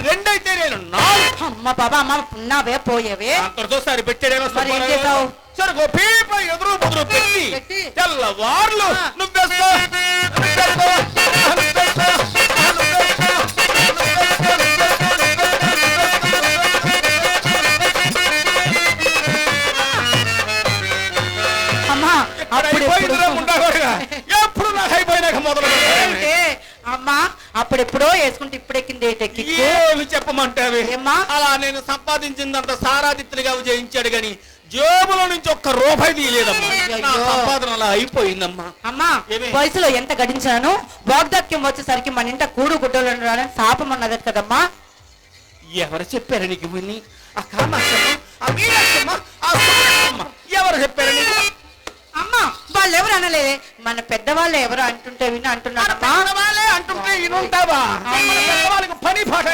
రెండైతే నేను నాలుగు. అమ్మ బాబా అమ్మ ఉన్నావే పోయేవే అంతటితో సరి పెట్టాడేమో. మరి ఏం చేసావు? సరే గోపీప ఎదురు బుదురు పెట్టి తెల్లవార్లు నువ్వేస్తా ఎప్పుడు నాకు అయిపోయినాక మొదలు అమ్మా అప్పుడెప్పుడో వేసుకుంటే ఇప్పుడెక్కింది ఏమి చెప్పమంటావే? అలా నేను సంపాదించిందంత సారాదిత్తులుగా జయించాడు గాని జేబులో నుంచి ఒక్క రూపాయి తీయలేదమ్మా. సంపాదన అలా అయిపోయిందమ్మా. అమ్మా వయసులో ఎంత గడించాను, వాగ్దాక్యం వచ్చేసరికి మన ఇంట కూడు గుడ్డలు రాలని శాపం అన్నది కదమ్మా. ఎవరు చెప్పారు నీకు ఇవన్నీ? ఆ కామాక్షమ్మ, ఆ మీనాక్షమ్మ, ఆ సుబ్బమ్మ ఎవరు చెప్పారు నీకు? అమ్మా వాళ్ళు ఎవరు అనలేదే, మన పెద్దవాళ్ళు ఎవరు అంటుంటే విని అంటున్నారమ్మా. అంటుంటే వినుంటావా? పెద్దవాళ్ళకి పని పాట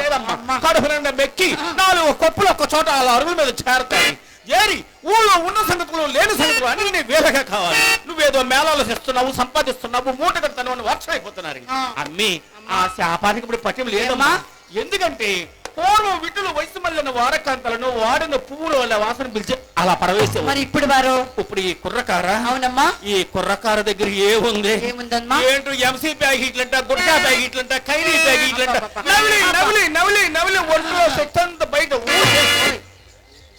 లేదమ్మా. కడుపు నిండా మెక్కి 4 కొప్పులు ఒక్క చోట అలా అరుగుల మీద చేరతాయి. ఏరి ఊళ్ళో ఉన్న సంగతులు లేని సంగతులు అన్ని వేలగా కావాలి. నువ్వేదో మేళాలు చేస్తున్నావు, సంపాదిస్తున్నావు, మూట కడతాను అని వర్షం అయిపోతున్నారు. అమ్మి ఆ శాపానికి ఇప్పుడు పట్యం లేదమ్మా. ఎందుకంటే పూర్వం విటులు వయసు మళ్ళిన వారకాంతలను వాడిన పువ్వులు వాళ్ళ వాసన పిలిచి అలా పడవేసే. మరి ఇప్పుడు వారు ఇప్పుడు ఈ కుర్రకార. అవునమ్మా. ఈ కుర్రకార దగ్గర ఏముంది? ఏంటో ఎంసీ ప్యాకెట్లంట, గుట్కా ప్యాకెట్లంట, ఖైరీ ప్యాకెట్లంట, నవిలి నవిలి నవిలి నవిలి ఒంట్లో శక్తి అంతా బయట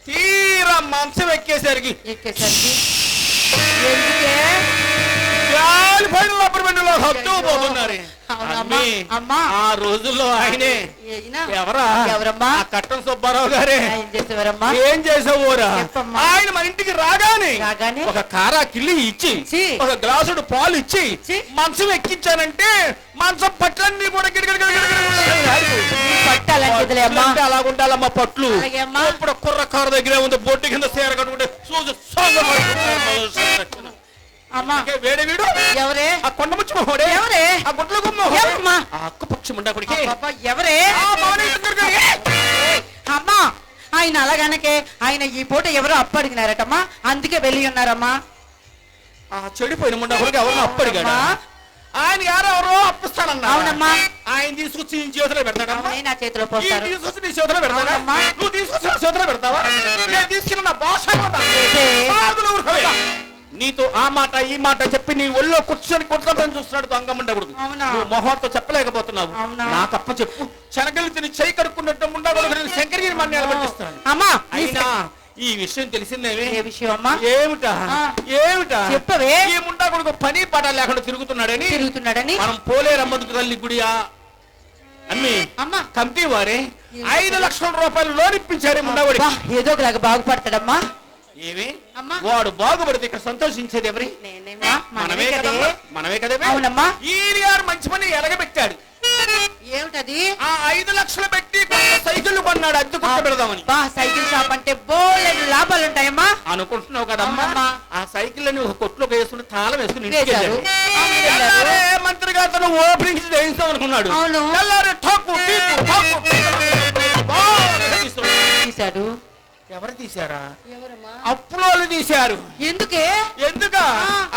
తీరా మంచం ఎక్కేసరికి పోతున్నారు. ఆ రోజుల్లో ఆయనే ఎవరమ్మా? కట్టం సుబ్బారావు గారే. ఏం చేసావురా? ఆయన మన ఇంటికి రాగానే ఒక కారా కిల్లి ఇచ్చి ఒక గ్లాసుడు పాలు ఇచ్చి మంచం ఎక్కించానంటే మంచం పట్లన్నీ కూడా అలా ఉండాలమ్మా పట్లు. ఇప్పుడు కుర్రకారు దగ్గరే ఉంది, బొడ్డు కింద సేర కట్టుకుంటే వేడే వీడు ఎవరే? ఆ కొండ ముచ్చి మొహోడే ఎవరే? ఆ గుడ్ల గుమ్మ ఆ అక్క పక్షి ముండా కొడికి ఎవరే? అమ్మా ఆయన అలాగనకే ఆయన ఈ పూట ఎవరో అప్పు అడిగినారటమ్మా, అందుకే వెళ్ళి ఉన్నారమ్మా. ఆ చెడిపోయిన ముండా కొడుకు ఎవరో అప్పు అడిగాడా? ఆయన ఎవరెవరో అప్పిస్తానన్నా. అవునమ్మా. ఆయన తీసుకొచ్చి నీ చేతిలో పెడతాడమ్మా. నా చేతిలో పోస్తాను. తీసుకొచ్చి నీ చేతిలో పెడతాడమ్మా. నువ్వు తీసుకొచ్చి నా చేతిలో పెడతావా? నేను తీసుకెళ్ళి నా భాష నీతో ఆ మాట ఈ మాట చెప్పి నీ ఒళ్ళో కూర్చొని కొట్టుకోవడం చూస్తున్నాడు దొంగముండగుడు. నువ్వు మొహంతో చెప్పలేకపోతున్నావు. నాకప్ప చెప్పు. శనగలు తిని చేయి కడుక్కున్నట్టు ముండగుడు శంకరగిరి మన్యాలు పట్టిస్తాను. అయినా ఈ విషయం తెలిసిందేమే? ఏమిటా ఏమిటా చెప్పవే? ఈ ముండా కొడుకు పని పాట లేకుండా తిరుగుతున్నాడని మనం పోలేరమ్మకు తల్లి గుడి అమ్మి కమిటీ వారే 5 లక్షల రూపాయలు లోన్ ఇప్పించారు ముండావాడికి. ఏదో ఒకలాగా బాగుపడతాడమ్మా. ఏమి వాడు బాగుపడితే ఇక్కడ సంతోషించేది ఎవరి? మనమే కదా. అవునమ్మా. ఈ మంచి పని ఎలగబెట్టాడు. ఏమిటది? ఆ 5 లక్షలు పెట్టి సైకిల్ కొన్నాడు అద్దె కొట్ట పెడదామని. సైకిల్ షాప్ అంటే బోలెడు లాభాలు ఉంటాయమ్మా అనుకుంటున్నావు కదమ్మా. ఆ సైకిల్ అని ఒక కొట్టులోకి వేసుకుని తాళం వేసుకుని మంత్రి గారితో ఓపెనింగ్ చేయిస్తాం అనుకున్నాడు. తీశాడు. ఎవరు తీశారా? అప్పులోళ్ళు తీశారు. ఎందుక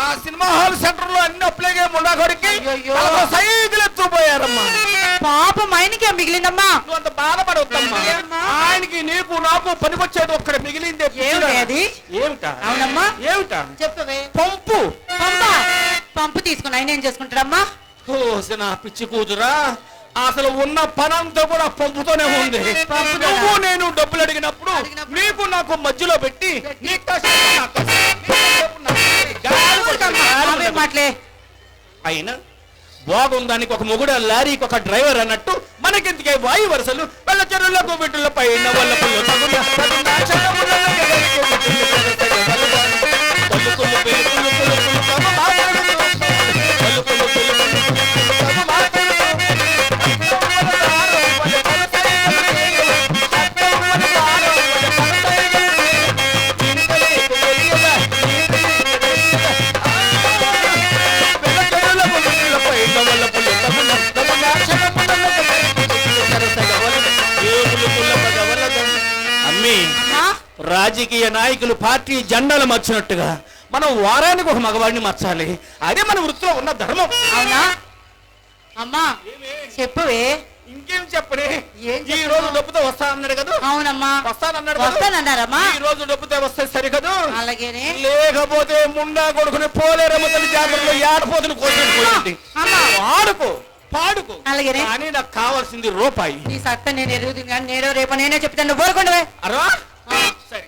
ఆ సినిమా హాల్ సెంటర్ లో అన్ని అప్పులేగే ముండాకొడికి సైకిల్ ఎత్తుపోయారమ్మా. పాపం ఆయనకే మిగిలిందమ్మా. నువ్వు అంత బాధపడవద్దమ్మా. ఆయనకి నీకు నాకు పనికొచ్చేది ఒక్కడ మిగిలిందే. ఏమిటా? అవునమ్మా. ఏమిటా చెప్పవే? పంపు తీసుకుని ఆయన ఏం చేసుకుంటాడమ్మా? నా పిచ్చి కూతురా, అసలు ఉన్న పనంతా కూడా పంపుతోనే ఉంది. నువ్వు నేను డబ్బులు అడిగినప్పుడు నీకు నాకు మధ్యలో పెట్టి అయినా బాగుందానికి ఒక మొగుడు లారీకి ఒక డ్రైవర్ అన్నట్టు మనకెందుకే వాయు వరుసలు వెళ్ళ చెరువులకు వీటిల్లో పైన వల్ల రాజకీయ నాయకులు పార్టీ జెండాలు మార్చినట్టుగా మనం వారానికి ఒక మగవాడిని మార్చాలి. అదే మన వృత్తిలో ఉన్న ధర్మం. అవునా అమ్మా? చెప్పవే? ఇంకేం చెప్పని ఏం ఈ రోజు డబ్బుతో వస్తా అన్నాడు కదా. అవునమ్మా వస్తానన్నాడు. వస్తానన్నారమ్మా. ఈ రోజు డబ్బుతో వస్తే సరి కదా. అలాగేనే. లేకపోతే ముండా కొడుకుని పోలేరమ్మ తల్లి జాతరలో ఏడపోతుని కోసేది. ఆడుకో పాడుకో. అలాగేనే. కానీ నాకు కావాల్సింది రూపాయి. ఈ సత్తా నేను ఎరుగుతుంది కానీ నేడో రేపు నేనే చెప్తాను, నువ్వు పోరకుండవే. అరా సరే.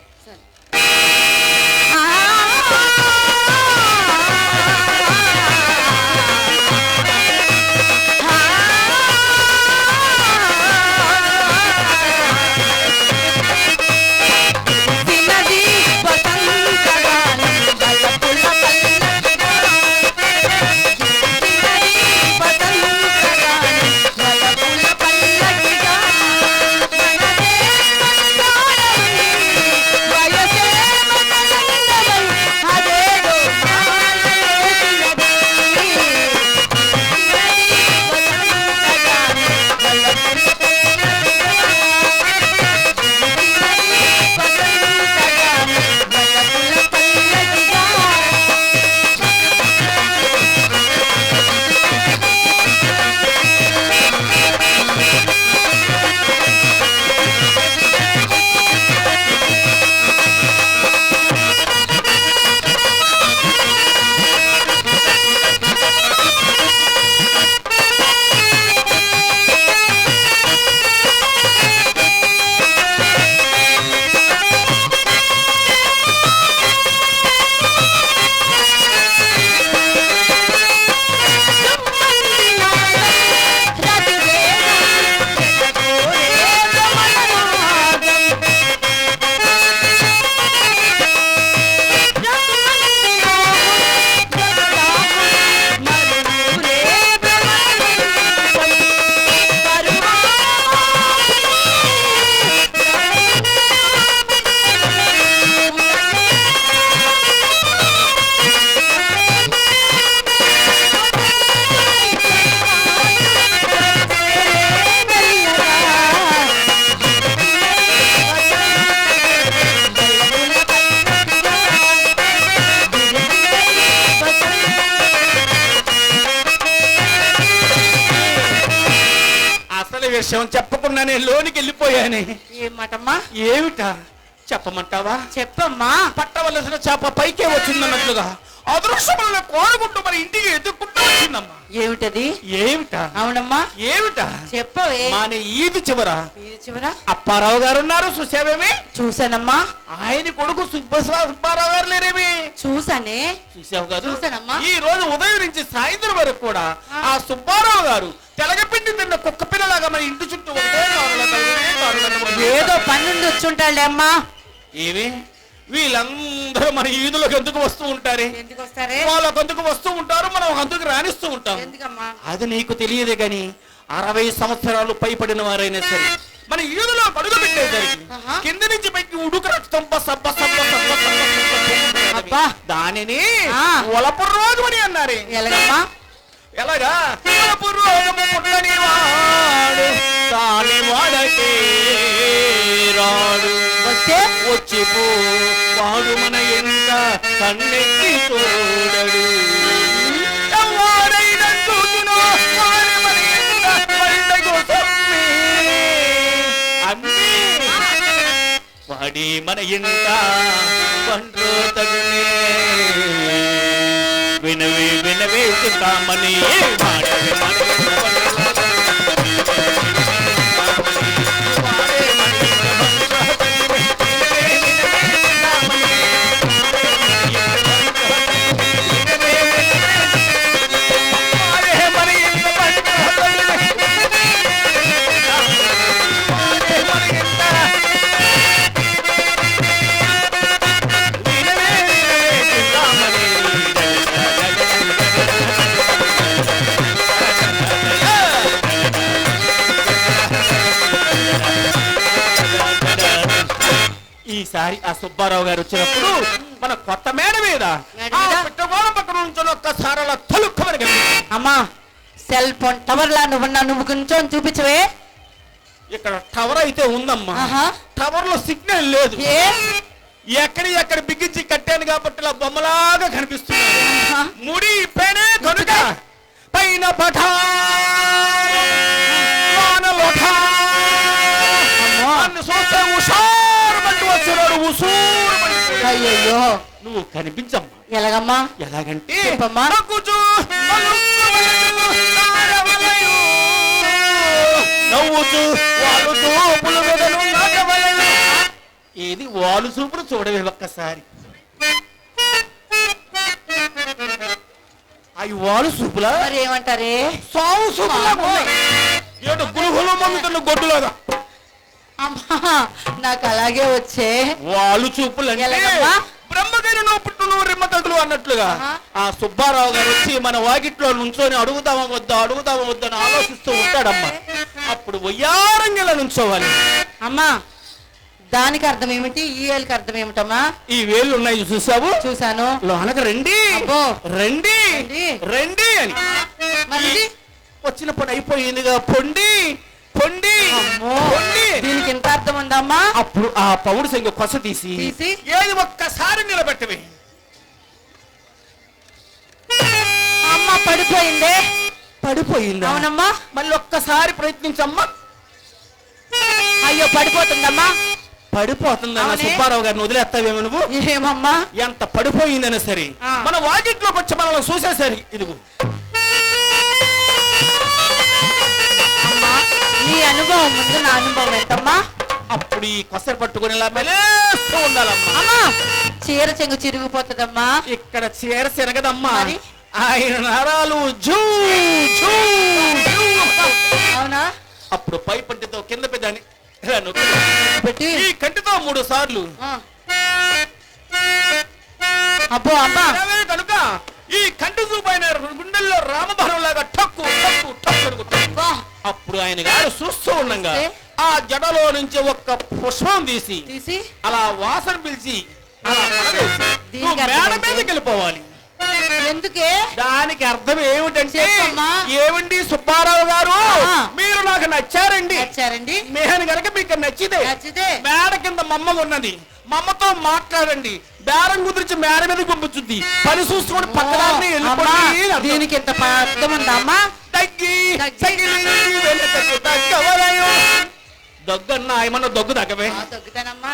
విషయం చెప్పకుండానే లోనికి వెళ్ళిపోయానే. ఏమాటమ్మా? ఏమిటా చెప్పమంటావా? చెప్పమ్మా. పట్టవలసిన చేప పైకే వచ్చిందన్నట్లుగా అదృశ్యమైన కోడగుంటూ మరి ఇంటికి ఎదుర్కొంటూ వచ్చిందమ్మా. ఏమిటది? ఏమిటా? అవునమ్మా. ఏమిటా చెప్పవే. మన ఈది చివర చివర అప్పారావు గారు ఉన్నారు, చూసావేమి? చూసానమ్మా. ఆయన కొడుకు సుబ్బారావు గారు లేరేమి? చూసానే. చూసావు కదా? చూసానమ్మా. ఈ రోజు ఉదయం నుంచి సాయంత్రం వరకు కూడా ఆ సుబ్బారావు గారు తెలగపిండి తిన్న కుక్క పిల్లలాగా మన ఇంటి చుట్టూ ఏదో పన్నుండి వచ్చుంటాడే అమ్మా. ఏమి వీళ్ళందరూ మన ఈదులకు ఎందుకు వస్తూ ఉంటారే? ఎందుకు వస్తారే? వాళ్ళకు ఎందుకు వస్తూ ఉంటారు, మనం అందుకు రాణిస్తూ ఉంటాం. అది నీకు తెలియదే గాని 60 సంవత్సరాలు పైపడిన వారైనా సరే మన ఈదులో అడుగు పెట్టేసరికి కింద నుంచి పైకి ఉడుకు రక్తం దానిని ఒలపు రోగం అని అన్నారే. ఎలాగమ్మా? ఎలాగా? ఒలపు రోగము పుట్టని వాడు దాని వాడకే రాడు, వస్తే వచ్చిపో వాడు మన ఎంత కన్నెత్తి చూడడు. వాడి మన ఎంత పండ్రో తగునే వినవే వినవే చుట్టామని ఈసారి ఆ సుబ్బారావు గారు వచ్చినప్పుడు మన కొత్త మేడ మీద పిట్టగోళం పక్కన నుంచి ఒక్కసారి అలా తలుక్కుమని అమ్మా సెల్ ఫోన్ టవర్ లా నువ్వు కొంచెం చూపించవే. ఇక్కడ టవర్ అయితే ఉందమ్మా, టవర్ లో సిగ్నల్ లేదు. ఎక్కడ బిగించి కట్టాను కాబట్టి ఇలా బొమ్మలాగా కనిపిస్తున్నాడు. ముడి పెనే కనుక పైన పఠానల చోట నన్ను చూస్తే ఉషారుమంటూ వచ్చాడు, ఉసూరుమంటూ. అయ్యయ్యో నువ్వు కనిపించమ్మా. ఎలాగమ్మా? ఎలాగంటే చెప్పమ్మా. నవ్వుచూ, నవ్వుచూ వాళ్ళు చూపుల మెదడు నాగవలెను. ఏది వాళ్ళు చూపులు చూడవే ఒక్కసారి. అవి వాళ్ళు చూపులా మరి ఏమంటారే? సావు చూపులా ఏదో గులుగులు మమ్ముతున్న గొడ్డులాగా. అమ్మా నాకు అలాగే వచ్చే. వాళ్ళు చూపులు అంటే ఎలాగమ్మా? బ్రహ్మగారి నువ్వు పుట్టు నువ్వు రిమ్మ తగులు అన్నట్లుగా ఆ సుబ్బారావు గారు వచ్చి మన వాకిట్లో నుంచొని అడుగుతామా వద్దని ఆలోచిస్తూ ఉంటాడమ్మా. అప్పుడు వయ్యారంగిలా నుంచోవాలి. అమ్మా దానికి అర్థం ఏమిటి? ఈ వేలుకి అర్థం ఏమిటమ్మా? ఈ వేళ్ళు ఉన్నాయి చూసావు? చూసాను. లోనక రండి అబ్బో. రండి రండి. రండి అని మరి వచ్చిన పని అయిపోయిందిగా. పొండి పొండి అమ్మో. పొండి. దీనికి ఎంత అర్థం ఉందమ్మా? అప్పుడు ఆ పౌడు సంఖ్య కొస తీసి ఏది ఒక్కసారి నిలబెట్టవి. అమ్మ పడిపోయిందే. పడిపోయింది. అవునమ్మా. మళ్ళీ ఒక్కసారి ప్రయత్నించమ్మా. అయ్యో పడిపోతుందమ్మా. పడిపోతుందన్న అవునే. సుబ్బారావు గారిని వదిలేస్తావేమో నువ్వు. ఏమమ్మా? ఎంత పడిపోయిందని సరే ఆ. మన వాకిట్లోకి వచ్చి మనల్ని చూసేసరి ఇదిగో అమ్మా నీ అనుభవం ముందు నా అనుభవం ఎంతమ్మా? అప్పుడు ఈ కొసరు పట్టుకుని ఇలా మెలేస్తూ ఉండాలమ్మా. అమ్మా చీర చెంగు చిరిగిపోతుందమ్మా. ఇక్కడ చీర తిరగదమ్మా. మరి? ఆయన నరాలు జూ జూ జూ. అవునా? అప్పుడు పై పంటితో కింద పెద్దని పెట్టి ఈ కంటితో 3 సార్లు ఆ. అబ్బో అమ్మా. కనుక ఈ కంటి చూపైన గుండెల్లో రామభరం లాగా టక్కు టక్కు టక్కు అనుకుంటాడు. అబ్బా. అప్పుడు ఆయన గారు చూస్తూ ఉండగా ఏ? ఆ జడలో నుంచి ఒక్క పుష్పం తీసి తీసి అలా వాసన పిలిచి అలా పడవేసి దీనికి నువ్వు అర్థం మేడ ఏంటి? మీదకి వెళ్ళిపోవాలి. ఎందుకే? దానికి అర్థం ఏమిటంటే చెప్పమ్మా. ఏమండి సుబ్బారావు గారు ఆ. మీరు నాకు నచ్చారండి. వచ్చారండి. నేను గనక మీకు నచ్చితే నచ్చితే మేడ కింద మమ్మ ఉన్నది. మమ్మతో మాట్లాడండి. బేరం కుదిరించి మేడ మీద పంపించుద్ది. పని చూసుకొని పక్కదాన్ని అమ్మా, వెళ్ళిపోయి దీనికి ఎంత అర్థం ఉందా అమ్మా? తగ్గి తగ్గి. తగిలి వెనుకకు తగ్గవలయు. దగ్గన్నా ఏమన్నా దగ్గు తగ్గవే. ఆ, తగ్గుతానమ్మా.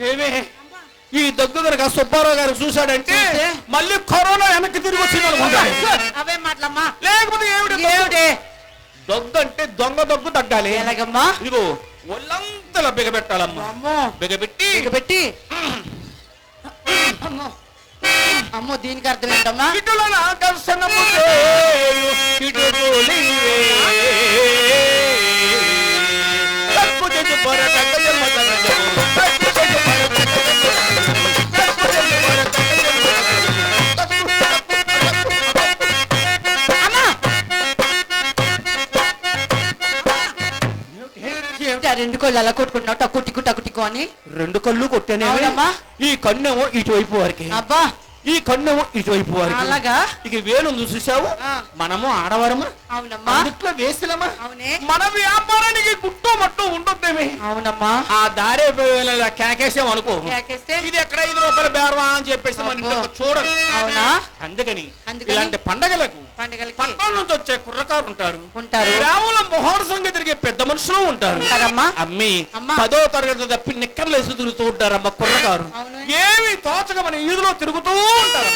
ఏమే ఈ దగ్గు కనుక సుబ్బారావు గారు చూశాడంటే చూస్తే? మళ్ళీ కరోనా వెనక్కి తిరిగి వచ్చింది అనుకుంటాడు. అవే మాటలమ్మా. లేకపోతే ఏమిటి ఏమిటి? దగ్గు అంటే దొంగ దగ్గు తగ్గాలి. ఎలాగమ్మా? ఇదిగో ఒళ్ళంతలా బిగబెట్టాలమ్మా. అమ్మో బిగబెట్టి పెట్టి అమ్మో అమ్మో దీనికి అర్థం ఏంటమ్మా? ఇటుల ఆకర్షణము చేయు ఇటుకులివే. తక్కు చెట్టు పొర తక్క జన్మ తరగము. తక్కు చెట్టు పొర తక్క జన్మ తరగము. తక్కు చెట్టు పొర తక్క జన్మ తరగము. అమ్మా ఏమిటి ఆ 2 కళ్ళు అలా కొట్టుకుంటున్నావు? టక్కు టిక్కు టక్కు టిక్కు అని. 2 కళ్ళు కొట్టానే. అవునమ్మా. ఈ కన్నేమో ఇటువైపు వారికి, అబ్బా ఈ కన్నేమో ఇటువైపు వారికి. అలాగా? ఇక వేలు చూసావు. ఆ. మనము ఆడవరమా, అవునమ్మా. అందుట్లో వేసినమా. అవునే. మన వ్యాపారానికి గుట్టు మట్టు ఉండొద్దేమి. అవునమ్మా. ఆ దారే కేకేసాం అనుకో, కేకేస్తే? ఇది ఎక్కడ 5 రూపాయల బేరమా అని చెప్పేసి మన అబ్బో. ఇంట్లో చూడరు. అవునా? అందుకని అందుకని? ఇలాంటి పండగలకు పండుగలకి పట్టణం నుంచి వచ్చే కుర్రకారు ఉంటారు. ఉంటారు. గ్రామంలో మొహోర సంగతి తిరిగే పెద్ద మనుషులు ఉంటారు. ఉంటారమ్మా. అమ్మి అమ్మా. 10వ తరగతి తప్పి నిక్కర్లు వేసి తిరుగుతూ ఉంటారమ్మ కుర్రకారు. అవును. ఏమి తోచక మన ఈదులో తిరుగుతూ ఉంటారు.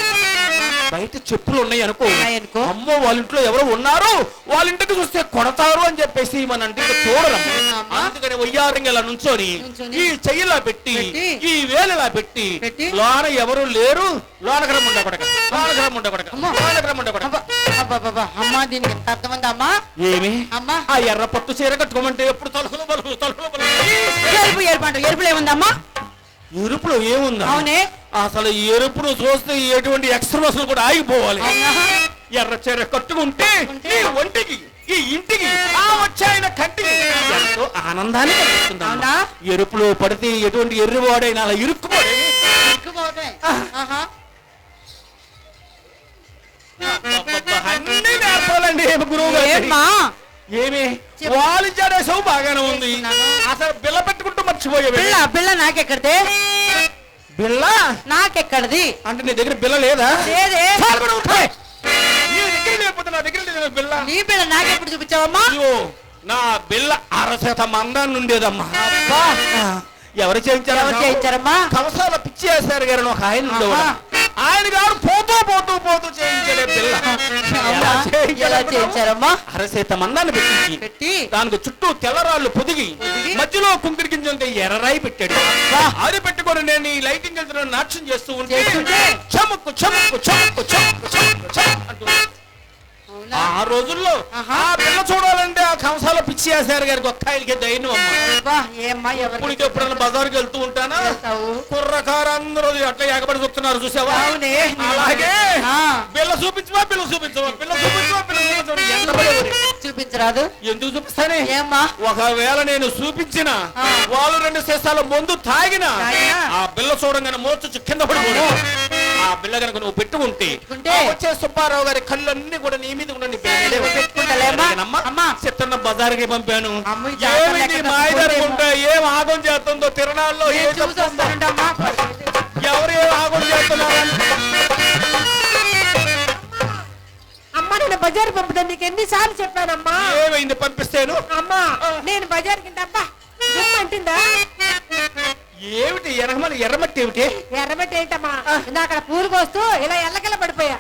బయట చెప్పులు ఉన్నాయి అనుకో, ఉన్నాయనుకో. అమ్మో వాళ్ళ ఇంట్లో ఎవరో ఉన్నారు, వాళ్ళ ఇంటికి చూస్తే కొడతారు అని చెప్పేసి మన ఇంటికి చూడరమ్మ. అమ్మా. అందుకని వయ్యారంగా ఇలా నుంచొని నుంచొని ఈ చెయ్యిలా పెట్టి పెట్టి, ఈ వేలులా పెట్టి పెట్టి, లోన ఎవరు లేరు, లోనకర ముండ కొడక, లోనకర ముండ కొడక, అమ్మా. లోనకర ముండ కొడక. అబ్బా అమ్మా దీనికి ఎంత అర్థం ఉందా అమ్మా? ఏమి అమ్మా ఆ ఎర్ర పట్టు చీర కట్టుకోమంటే ఎప్పుడు తలుపులు బలుపులు తలుపులు బలుపులు. ఎరుపు అంట. ఎరుపులో ఏముందమ్మా? ఎరుపులో ఏముందా? అవునే. అసలు ఈ ఎరుపును చూస్తే ఎటువంటి ఎక్స్ప్రెషన్ కూడా ఆగిపోవాలి. అవునా? ఎర్ర చీర కట్టుకుంటే ఈ ఒంటికి ఈ ఇంటికి ఆ వచ్చాయన కంటికి ఎంతో ఆనందాన్ని కలిగిస్తుంది. అవునా? ఎరుపులో పడితే ఎటువంటి ఎర్రివాడైనా అలా ఇరుక్కుపోడే. ఇరుక్కుపోతాయి. ఆహా. అన్ని నేర్పాలండి గురువు గారు. ఏమ్మా? ఏమి చెప్పు. వాళ్ళు జడేసావు బాగానే ఉంది. చేస్తున్నాను. అసలు బిల్ల పెట్టుకుంటూ మర్చిపోయేవి. బిళ్ళ నాకెక్కడిదే? బిల్ల నాకెక్కడిది? అంటే నీ దగ్గర బిల్ల లేదా? లేదే. చాలు కూడా ఉంటాయి. నీ దగ్గర లేకపోతే నా దగ్గర లేదు బిల్ల. నీ బిళ్ళ నాకెప్పుడు చూపించావమ్మా? అయ్యో, నా బిల్ల 1/2 మందాన్ని ఉండేదమ్మా. అబ్బా, ఎవరు ఎవరు చేయించారమ్మా? కవసాల పిచ్చి వేశారు గారు ఒక ఆయన ఉండేవాడు. ఆయన గారు పోతూ పోతూ పోతూ చేయించలే బిల్ల. ఎలా చేయించారమ్మా? 1/2 మందాన్ని పెట్టి దానికి చుట్టూ తెల్లరాళ్ళు పొదిగి మధ్యలో కుంకుడి గింజంటే ఎర్రరాయి పెట్టాడు. అది పెట్టుకొని నేను ఈ లైటింగ్ వెళ్తున్న నాట్యం చేస్తూ ఉంటే చముక్కు చముక్కు చముక్కు చముక్కు చముక్కు చముక్కు అంటూ ఆ రోజుల్లో ఆ పిల్ల చూడాలంటే ఆ కంసాల పిచ్చి వేసారు గారికి ఒక్కాయలకి దైన్యం అమ్మా. ఇప్పుడు ఎప్పుడన్నా బజార్కి వెళ్తూ ఉంటానా కుర్రకారందరూ అట్లా ఎగబడి చూస్తున్నారు చూసావా? అలాగే పిల్ల చూపించవా పిల్ల చూపించవా పిల్ల చూపించవా పిల్ల చూపించవా ఎంత చూపించరాదు? ఎందుకు చూపిస్తానే? ఏమ్మా? ఒకవేళ నేను చూపించిన వాళ్ళు 2 సీసాల మందు తాగిన ఆ బిల్ల చూడంగానే మోచొచ్చు కింద పడిపోడు. ఆ బిల్ల కనుక నువ్వు పెట్టుకుంటే వచ్చే సుబ్బారావు గారి కళ్ళన్నీ కూడా నీ మీద చిత్తన్న బజార్కి పంపాను. ఏమిటి మాయదారుకుంటా ఏం ఆగం చేస్తుందో తిరణాల్లో ఎవరు ఏం ఆగం చేస్తున్నారు? అమ్మా నేను బజార్ పంపుతాను నీకు ఎన్నిసార్లు చెప్పానమ్మా. ఏమైంది పంపిస్తాను? అమ్మా నేను బజార్కి అబ్బా అంటుందా? ఏమిటి ఎర్రమని ఎర్రమట్టి ఏమిటి? ఎర్రబెట్టి ఏంటమ్మా అక్కడ పూలు కోస్తూ ఇలా ఎల్లకెళ్ళ పడిపోయా.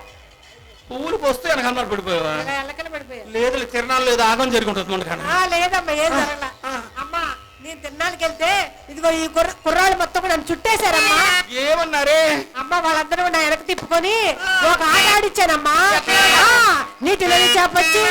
పూలు పోస్తే వెనకన్నారు పడిపోయావా? ఇలా ఎల్లకెళ్ళ పడిపోయా. లేదు తిరణాలు లేదు ఆగం జరుగుతుంది మన లేదమ్మా ఏం జరగల. అమ్మా నేను తిరణాలకి వెళ్తే ఇదిగో ఈ కుర్రాళ్ళు మొత్తం కూడా నన్ను చుట్టేశారమ్మా. ఏమన్నారే? అమ్మ వాళ్ళందరూ నా వెనక తిప్పుకొని ఒక ఆట ఆడిచ్చానమ్మా. నీటిలో చేపొచ్చి